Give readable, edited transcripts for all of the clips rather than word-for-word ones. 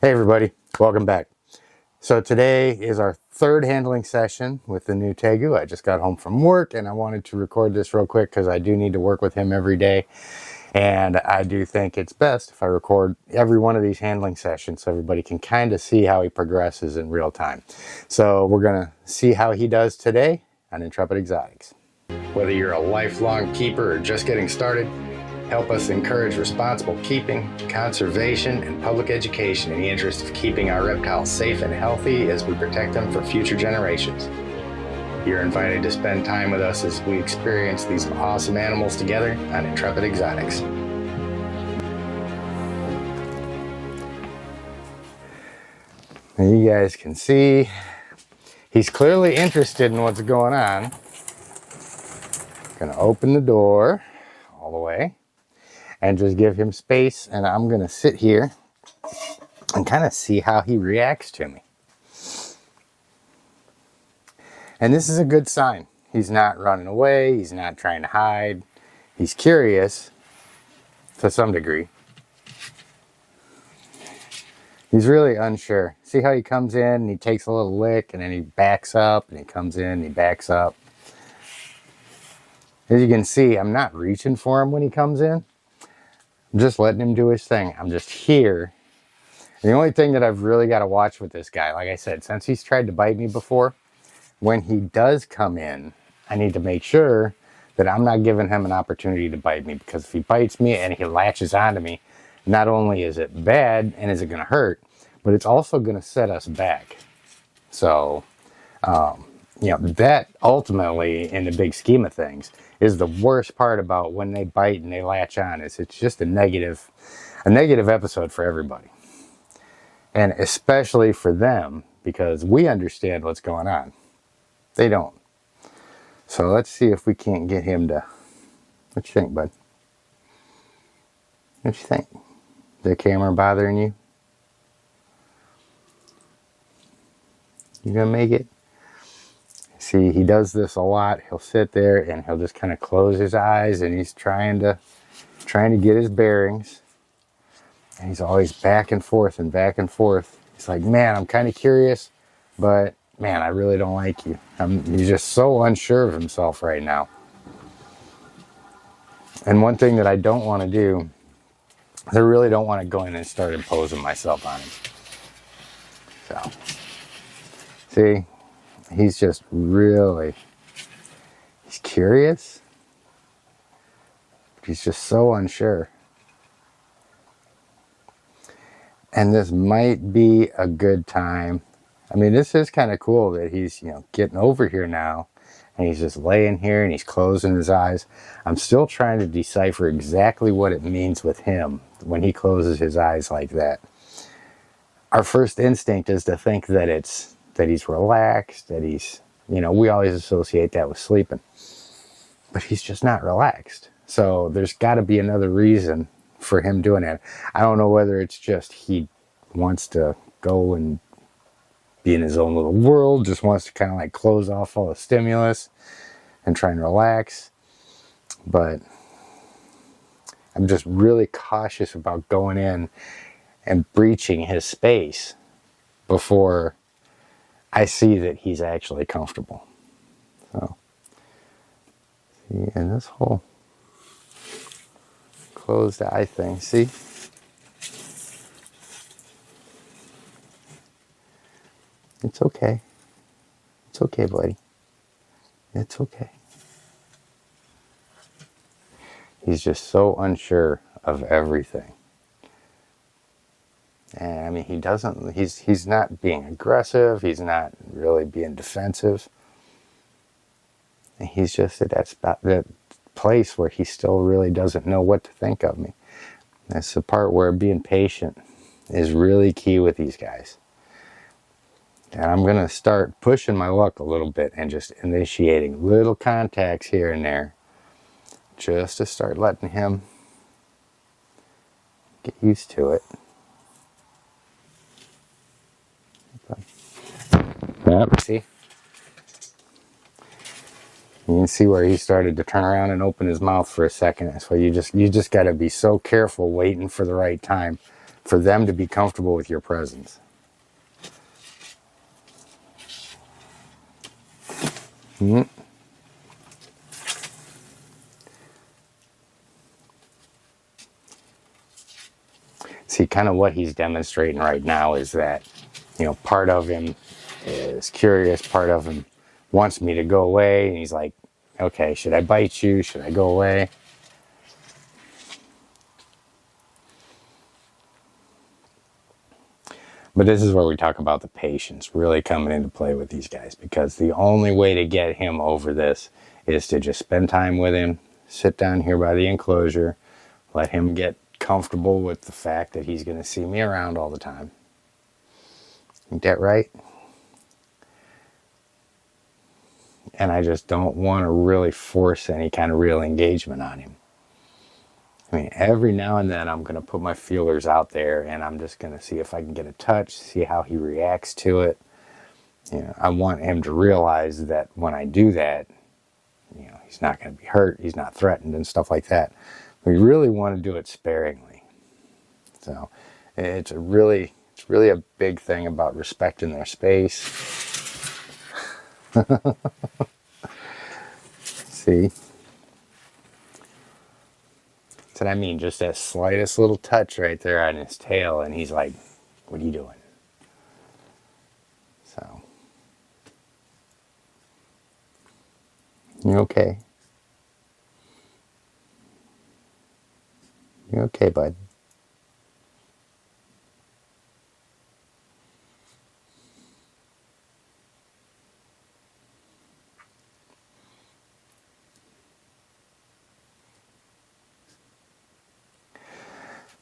Hey everybody, welcome back. So today is our third handling session with the new Tegu. I just got home from work and I wanted to record this real quick because I do need to work with him every day. And I do think it's best if I record every one of these handling sessions so everybody can kind of see how he progresses in real time. So we're going to see how he does today on Intrepid Exotics. Whether you're a lifelong keeper or just getting started, help us encourage responsible keeping, conservation, and public education in the interest of keeping our reptiles safe and healthy as we protect them for future generations. You're invited to spend time with us as we experience these awesome animals together on Intrepid Exotics. And you guys can see he's clearly interested in what's going on. Gonna open the door all the way and just give him space, and I'm gonna sit here and kind of see how he reacts to me. And this is a good sign. He's not running away, he's not trying to hide. He's curious to some degree. He's really unsure. See how he comes in and he takes a little lick and then he backs up, and he comes in and he backs up. As you can see, I'm not reaching for him when he comes in. I'm just letting him do his thing. I'm just here. And the only thing that I've really got to watch with this guy, like I said, since he's tried to bite me before, when he does come in, I need to make sure that I'm not giving him an opportunity to bite me, because if he bites me and he latches onto me, not only is it bad and is it going to hurt, but it's also going to set us back. So, that ultimately, in the big scheme of things, is the worst part about when they bite and they latch on. Is it's just a negative episode for everybody. And especially for them, because we understand what's going on. They don't. So let's see if we can't get him to... What you think, bud? What you think? The camera bothering you? You gonna make it? See, he does this a lot. He'll sit there and he'll just kind of close his eyes, and he's trying to get his bearings. And he's always back and forth and back and forth. He's like, man, I'm kind of curious, but man, I really don't like you. He's just so unsure of himself right now. And one thing that I don't want to do, I really don't want to go in and start imposing myself on him. So, see, he's just really, he's curious, but he's just so unsure. And this might be a good time. I mean, this is kind of cool that he's, getting over here now, and he's just laying here and he's closing his eyes. I'm still trying to decipher exactly what it means with him when he closes his eyes like that. Our first instinct is to think that he's relaxed, that he's, we always associate that with sleeping. But he's just not relaxed. So there's got to be another reason for him doing that. I don't know whether it's just he wants to go and be in his own little world, just wants to kind of like close off all the stimulus and try and relax. But I'm just really cautious about going in and breaching his space before I see that he's actually comfortable. So, see, and this whole closed eye thing, see? It's okay. It's okay, buddy. It's okay. He's just so unsure of everything. And I mean, he's not being aggressive. He's not really being defensive. And he's just at that place where he still really doesn't know what to think of me. That's the part where being patient is really key with these guys. And I'm going to start pushing my luck a little bit and just initiating little contacts here and there, just to start letting him get used to it. Yep, see? You can see where he started to turn around and open his mouth for a second. So you just got to be so careful waiting for the right time for them to be comfortable with your presence. Mm-hmm. See, kind of what he's demonstrating right now is that, you know, part of him is curious, part of him wants me to go away, and he's like, okay, should I bite you? Should I go away? But this is where we talk about the patience really coming into play with these guys, because the only way to get him over this is to just spend time with him, sit down here by the enclosure, let him get comfortable with the fact that he's going to see me around all the time. Ain't that right? And I just don't want to really force any kind of real engagement on him. I mean, every now and then I'm going to put my feelers out there, and I'm just going to see if I can get a touch, see how he reacts to it. You know, I want him to realize that when I do that, you know, he's not going to be hurt, he's not threatened and stuff like that. We really want to do it sparingly. So it's really a big thing about respecting their space. See? That's what I mean, just that slightest little touch right there on his tail, and he's like, what are you doing? So, you okay? You okay, bud?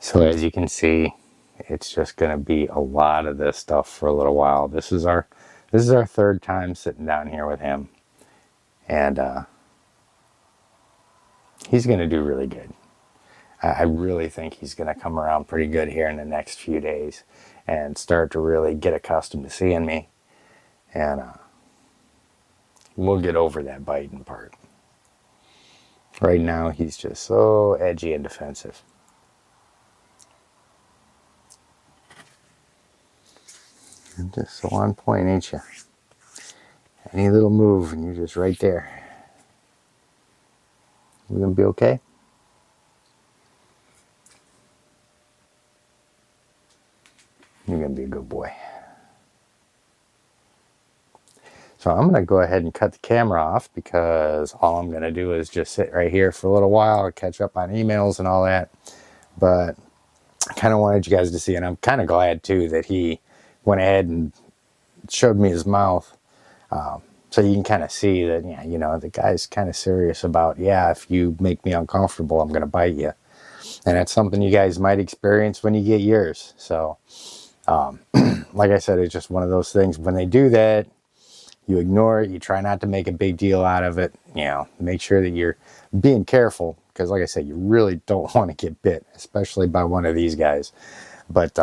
So as you can see, it's just going to be a lot of this stuff for a little while. This is our third time sitting down here with him, and he's going to do really good. I really think he's going to come around pretty good here in the next few days and start to really get accustomed to seeing me, and we'll get over that biting part. Right now, he's just so edgy and defensive. You're just so on point, ain't you? Any little move and you're just right there. We're going to be okay? You're going to be a good boy. So I'm going to go ahead and cut the camera off, because all I'm going to do is just sit right here for a little while and catch up on emails and all that. But I kind of wanted you guys to see, and I'm kind of glad too that he went ahead and showed me his mouth. So you can kind of see that, yeah, you know, the guy's kind of serious about, yeah, if you make me uncomfortable, I'm going to bite you. And that's something you guys might experience when you get yours. So, like I said, it's just one of those things. When they do that, you ignore it. You try not to make a big deal out of it. You know, make sure that you're being careful, because like I said, you really don't want to get bit, especially by one of these guys. But,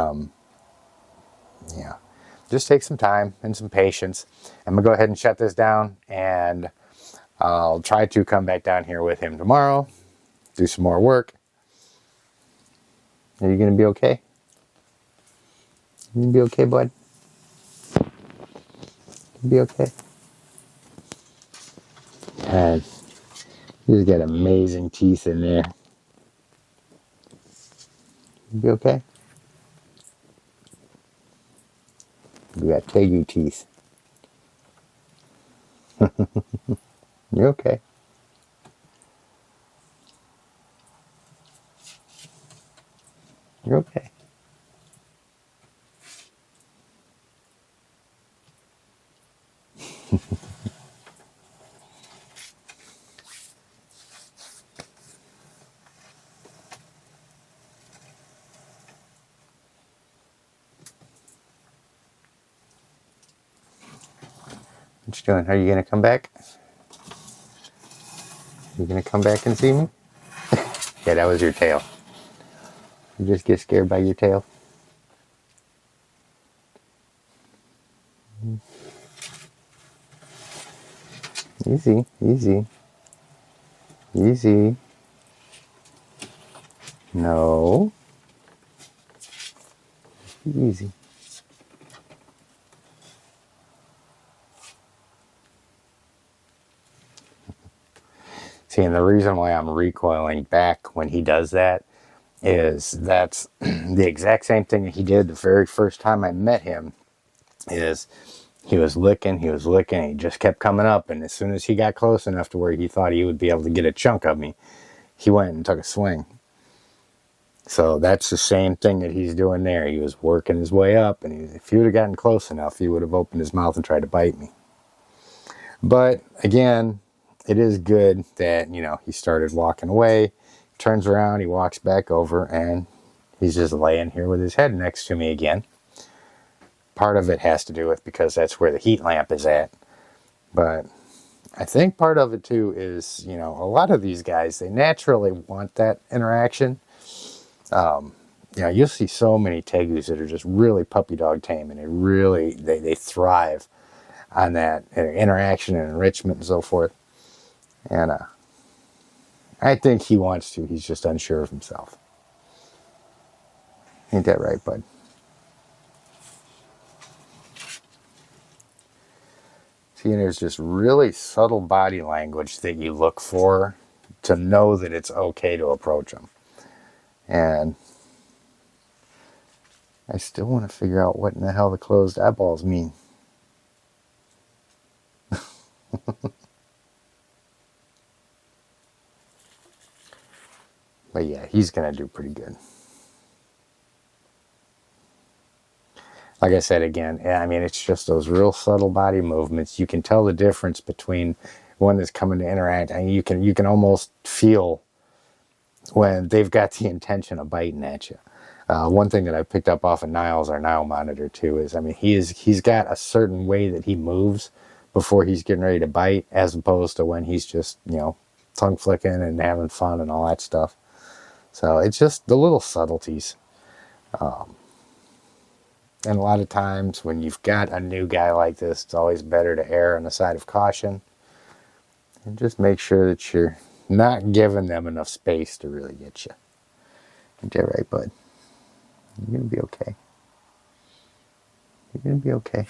yeah. Just take some time and some patience. I'm going to go ahead and shut this down, and I'll try to come back down here with him tomorrow, do some more work. Are you going to be okay? You going to be okay, bud? You be okay? God, he's got amazing teeth in there. You be okay? We got Tegu teeth. You're okay. You're okay. What you doing? Are you going to come back? You going to come back and see me? Yeah, that was your tail. You just get scared by your tail. Easy, easy. Easy. No. Easy. See, and the reason why I'm recoiling back when he does that is that's the exact same thing that he did the very first time I met him. Is he was licking, he just kept coming up, and as soon as he got close enough to where he thought he would be able to get a chunk of me, he went and took a swing. So that's the same thing that he's doing there. He was working his way up, and if he would have gotten close enough, he would have opened his mouth and tried to bite me. But again, it is good that, you know, he started walking away, turns around, he walks back over, and he's just laying here with his head next to me again. Part of it has to do with because that's where the heat lamp is at. But I think part of it too is, you know, a lot of these guys, they naturally want that interaction. You know, you'll see so many Tegus that are just really puppy dog tame, and they thrive on that interaction and enrichment and so forth. And I think he wants to. He's just unsure of himself. Ain't that right, bud? See, and there's just really subtle body language that you look for to know that it's okay to approach them. And I still want to figure out what in the hell the closed eyeballs mean. But yeah, he's going to do pretty good. Like I said again, I mean, it's just those real subtle body movements. You can tell the difference between one that's coming to interact, and you can almost feel when they've got the intention of biting at you. One thing that I picked up off of Niles, our Nile monitor too, is, I mean, he's got a certain way that he moves before he's getting ready to bite, as opposed to when he's just, you know, tongue flicking and having fun and all that stuff. So it's just the little subtleties. And a lot of times when you've got a new guy like this, it's always better to err on the side of caution and just make sure that you're not giving them enough space to really get you. Ain't that right, bud? You're going to be okay. You're going to be okay.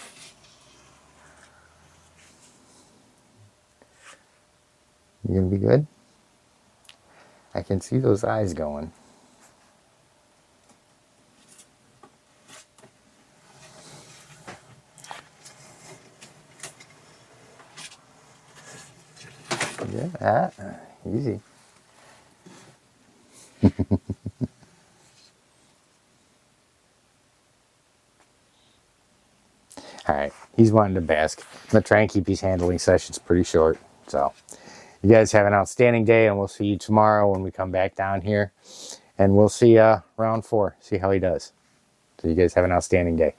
You're going to be good? I can see those eyes going. Yeah, easy. Alright, he's wanting to bask. I'm going to try and keep these handling sessions pretty short. So, you guys have an outstanding day, and we'll see you tomorrow when we come back down here. And we'll see round 4, see how he does. So you guys have an outstanding day.